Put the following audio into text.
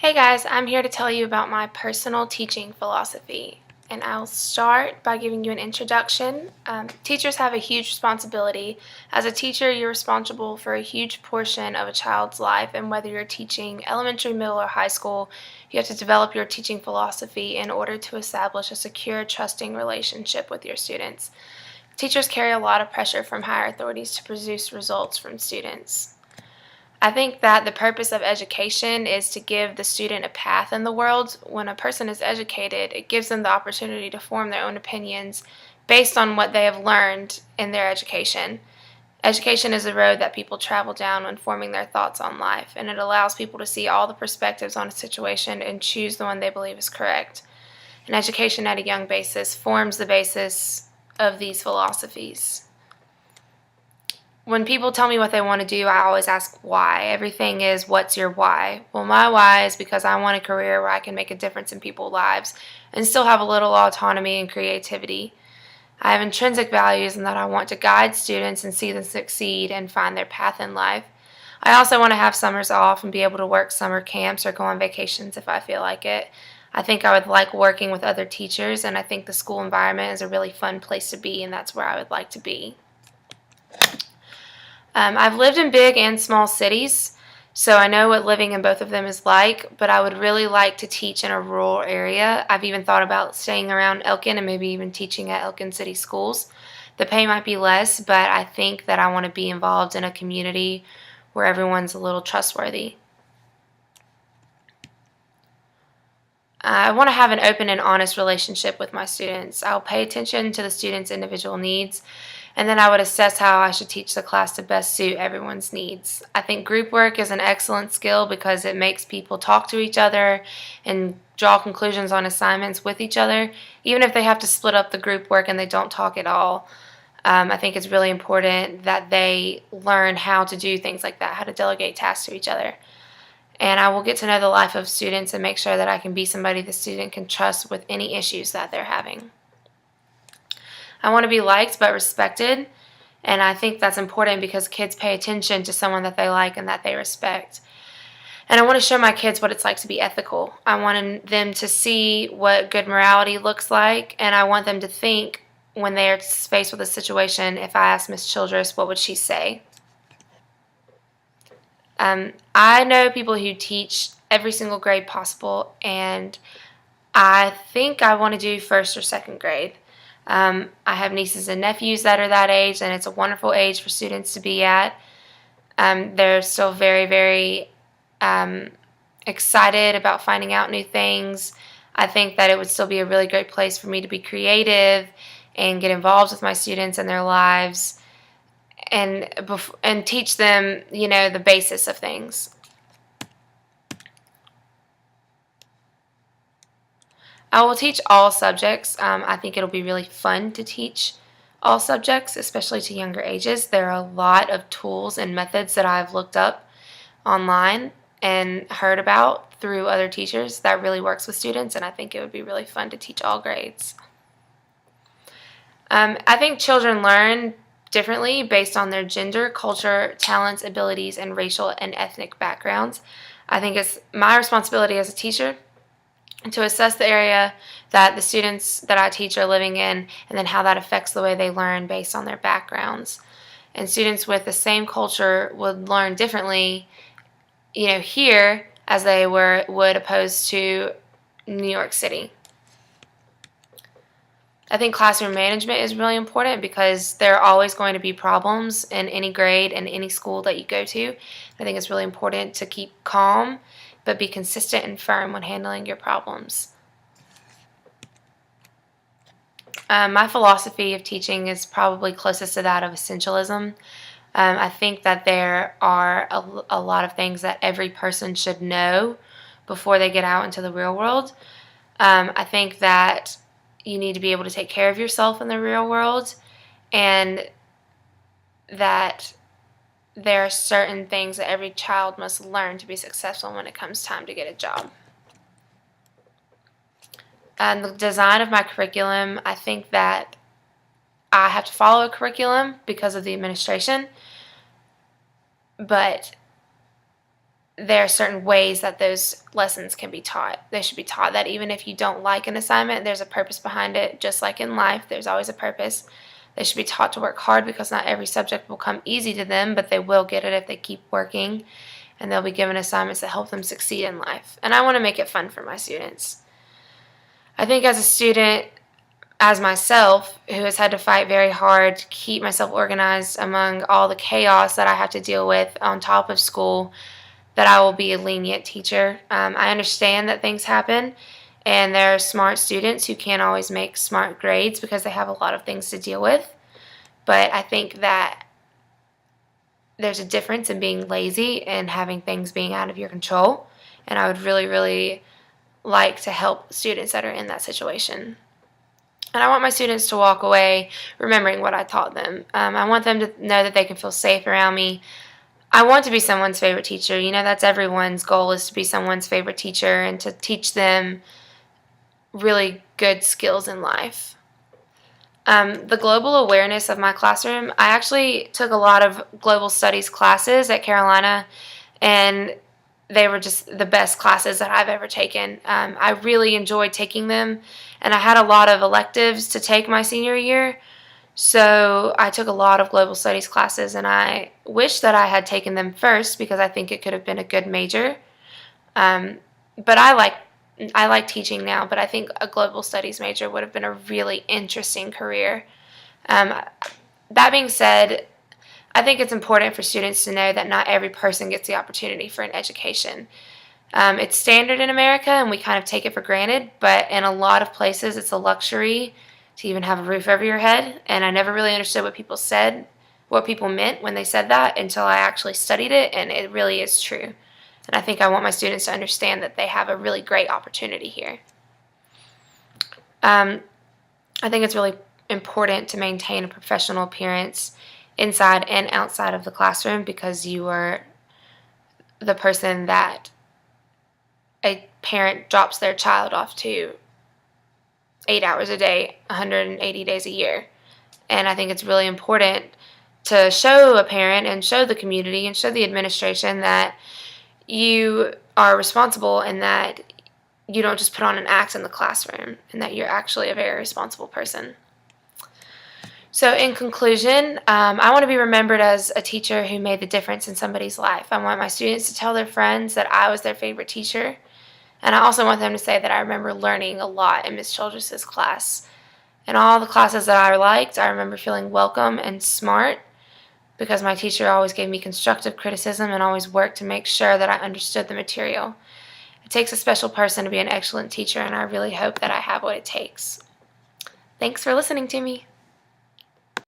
Hey guys, I'm here to tell you about my personal teaching philosophy. And I'll start by giving you an introduction. Teachers have a huge responsibility. As a teacher, you're responsible for a huge portion of a child's life, and whether you're teaching elementary, middle, or high school, you have to develop your teaching philosophy in order to establish a secure, trusting relationship with your students. Teachers carry a lot of pressure from higher authorities to produce results from students. I think that the purpose of education is to give the student a path in the world. When a person is educated, it gives them the opportunity to form their own opinions based on what they have learned in their education. Education is a road that people travel down when forming their thoughts on life, and it allows people to see all the perspectives on a situation and choose the one they believe is correct. And education at a young basis forms the basis of these philosophies. When people tell me what they want to do, I always ask why. Everything is, what's your why? Well, my why is because I want a career where I can make a difference in people's lives and still have a little autonomy and creativity. I have intrinsic values in that I want to guide students and see them succeed and find their path in life. I also want to have summers off and be able to work summer camps or go on vacations if I feel like it. I think I would like working with other teachers, and I think the school environment is a really fun place to be, and that's where I would like to be. I've lived in big and small cities, so I know what living in both of them is like, but I would really like to teach in a rural area. I've even thought about staying around Elkin and maybe even teaching at Elkin City Schools. The pay might be less, but I think that I want to be involved in a community where everyone's a little trustworthy. I want to have an open and honest relationship with my students. I'll pay attention to the students' individual needs, and then I would assess how I should teach the class to best suit everyone's needs. I think group work is an excellent skill because it makes people talk to each other and draw conclusions on assignments with each other, even if they have to split up the group work and they don't talk at all. I think it's really important that they learn how to do things like that, how to delegate tasks to each other. And I will get to know the life of students and make sure that I can be somebody the student can trust with any issues that they're having. I want to be liked but respected, and I think that's important because kids pay attention to someone that they like and that they respect. And I want to show my kids what it's like to be ethical. I want them to see what good morality looks like, and I want them to think when they are faced with a situation, if I asked Miss Childress, what would she say? I know people who teach every single grade possible, and I think I want to do first or second grade. I have nieces and nephews that are that age, and it's a wonderful age for students to be at. They're still very, very excited about finding out new things. I think that it would still be a really great place for me to be creative and get involved with my students and their lives and teach them, the basis of things. I will teach all subjects. I think it'll be really fun to teach all subjects, especially to younger ages. There are a lot of tools and methods that I've looked up online and heard about through other teachers that really works with students, and I think it would be really fun to teach all grades. I think children learn differently based on their gender, culture, talents, abilities, and racial and ethnic backgrounds. I think it's my responsibility as a teacher to assess the area that the students that I teach are living in, and then how that affects the way they learn based on their backgrounds. And students with the same culture would learn differently, here as they would opposed to New York City. I think classroom management is really important because there are always going to be problems in any grade and any school that you go to. I think it's really important to keep calm but be consistent and firm when handling your problems. My philosophy of teaching is probably closest to that of essentialism. I think that there are a lot of things that every person should know before they get out into the real world. I think that you need to be able to take care of yourself in the real world, and that there are certain things that every child must learn to be successful when it comes time to get a job. And the design of my curriculum, I think that I have to follow a curriculum because of the administration, but there are certain ways that those lessons can be taught. They should be taught that even if you don't like an assignment, there's a purpose behind it. Just like in life, there's always a purpose. They should be taught to work hard because not every subject will come easy to them, but they will get it if they keep working, and they'll be given assignments that help them succeed in life. And I want to make it fun for my students. I think as a student, as myself, who has had to fight very hard to keep myself organized among all the chaos that I have to deal with on top of school, that I will be a lenient teacher. I understand that things happen, and there are smart students who can't always make smart grades because they have a lot of things to deal with. But I think that there's a difference in being lazy and having things being out of your control, and I would really, really like to help students that are in that situation. And I want my students to walk away remembering what I taught them. I want them to know that they can feel safe around me. I want to be someone's favorite teacher. You know, that's everyone's goal, is to be someone's favorite teacher and to teach them really good skills in life. The global awareness of my classroom, I actually took a lot of global studies classes at Carolina, and they were just the best classes that I've ever taken. I really enjoyed taking them, and I had a lot of electives to take my senior year. So I took a lot of global studies classes, and I wish that I had taken them first because I think it could have been a good major. But I like teaching now, but I think a global studies major would have been a really interesting career. That being said, I think it's important for students to know that not every person gets the opportunity for an education. It's standard in America, and we kind of take it for granted, but in a lot of places it's a luxury to even have a roof over your head, and I never really understood what people meant when they said that until I actually studied it, and it really is true. And I think I want my students to understand that they have a really great opportunity here. I think it's really important to maintain a professional appearance inside and outside of the classroom, because you are the person that a parent drops their child off to 8 hours a day, 180 days a year. And I think it's really important to show a parent and show the community and show the administration that you are responsible and that you don't just put on an act in the classroom, and that you're actually a very responsible person. So in conclusion, I want to be remembered as a teacher who made the difference in somebody's life. I want my students to tell their friends that I was their favorite teacher. And I also want them to say that I remember learning a lot in Miss Childress's class. In all the classes that I liked, I remember feeling welcome and smart, because my teacher always gave me constructive criticism and always worked to make sure that I understood the material. It takes a special person to be an excellent teacher, and I really hope that I have what it takes. Thanks for listening to me.